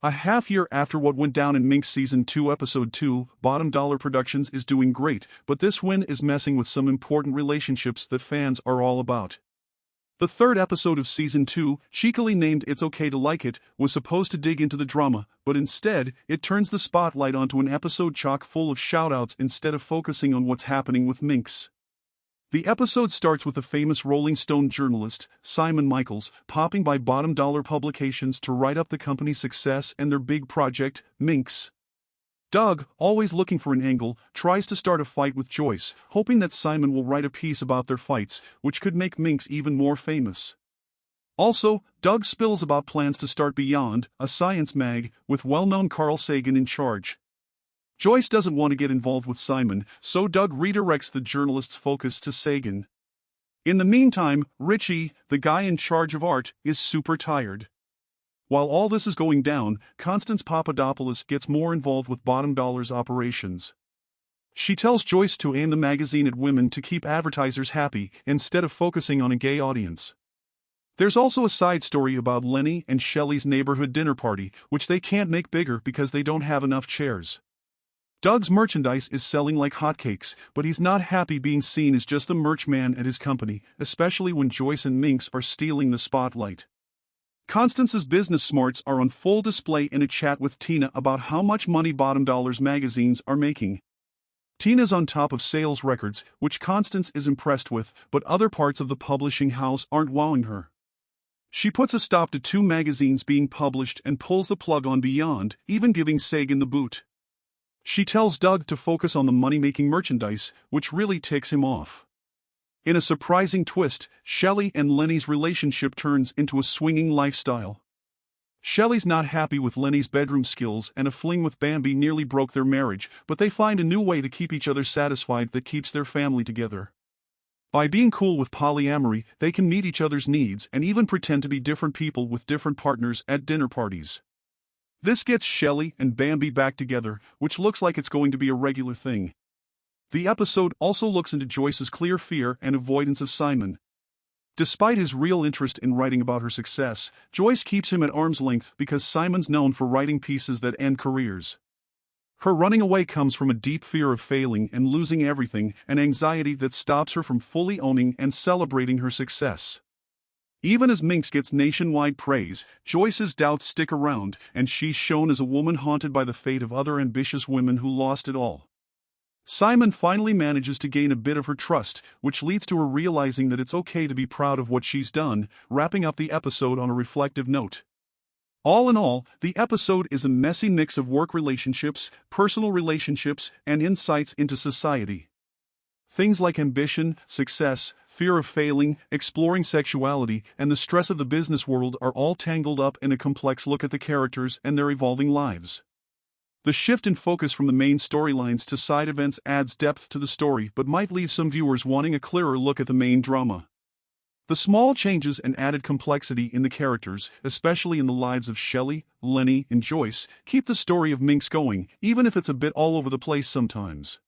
A half year after what went down in Minx Season 2 Episode 2, Bottom Dollar Productions is doing great, but this win is messing with some important relationships that fans are all about. The third episode of Season 2, cheekily named It's Okay to Like It, was supposed to dig into the drama, but instead, it turns the spotlight onto an episode chock full of shoutouts instead of focusing on what's happening with Minx. The episode starts with the famous Rolling Stone journalist, Simon Michaels, popping by Bottom Dollar Publications to write up the company's success and their big project, Minx. Doug, always looking for an angle, tries to start a fight with Joyce, hoping that Simon will write a piece about their fights, which could make Minx even more famous. Also, Doug spills about plans to start Beyond, a science mag, with well-known Carl Sagan in charge. Joyce doesn't want to get involved with Simon, so Doug redirects the journalist's focus to Sagan. In the meantime, Richie, the guy in charge of art, is super tired. While all this is going down, Constance Papadopoulos gets more involved with Bottom Dollar's operations. She tells Joyce to aim the magazine at women to keep advertisers happy, instead of focusing on a gay audience. There's also a side story about Lenny and Shelley's neighborhood dinner party, which they can't make bigger because they don't have enough chairs. Doug's merchandise is selling like hotcakes, but he's not happy being seen as just the merch man at his company, especially when Joyce and Minx are stealing the spotlight. Constance's business smarts are on full display in a chat with Tina about how much money Bottom Dollar's magazines are making. Tina's on top of sales records, which Constance is impressed with, but other parts of the publishing house aren't wowing her. She puts a stop to 2 magazines being published and pulls the plug on Beyond, even giving Sagan the boot. She tells Doug to focus on the money-making merchandise, which really ticks him off. In a surprising twist, Shelley and Lenny's relationship turns into a swinging lifestyle. Shelley's not happy with Lenny's bedroom skills, and a fling with Bambi nearly broke their marriage, but they find a new way to keep each other satisfied that keeps their family together. By being cool with polyamory, they can meet each other's needs and even pretend to be different people with different partners at dinner parties. This gets Shelley and Bambi back together, which looks like it's going to be a regular thing. The episode also looks into Joyce's clear fear and avoidance of Simon. Despite his real interest in writing about her success, Joyce keeps him at arm's length because Simon's known for writing pieces that end careers. Her running away comes from a deep fear of failing and losing everything, an anxiety that stops her from fully owning and celebrating her success. Even as Minx gets nationwide praise, Joyce's doubts stick around, and she's shown as a woman haunted by the fate of other ambitious women who lost it all. Simon finally manages to gain a bit of her trust, which leads to her realizing that it's okay to be proud of what she's done, wrapping up the episode on a reflective note. All in all, the episode is a messy mix of work relationships, personal relationships, and insights into society. Things like ambition, success, fear of failing, exploring sexuality, and the stress of the business world are all tangled up in a complex look at the characters and their evolving lives. The shift in focus from the main storylines to side events adds depth to the story but might leave some viewers wanting a clearer look at the main drama. The small changes and added complexity in the characters, especially in the lives of Shelley, Lenny, and Joyce, keep the story of Minx going, even if it's a bit all over the place sometimes.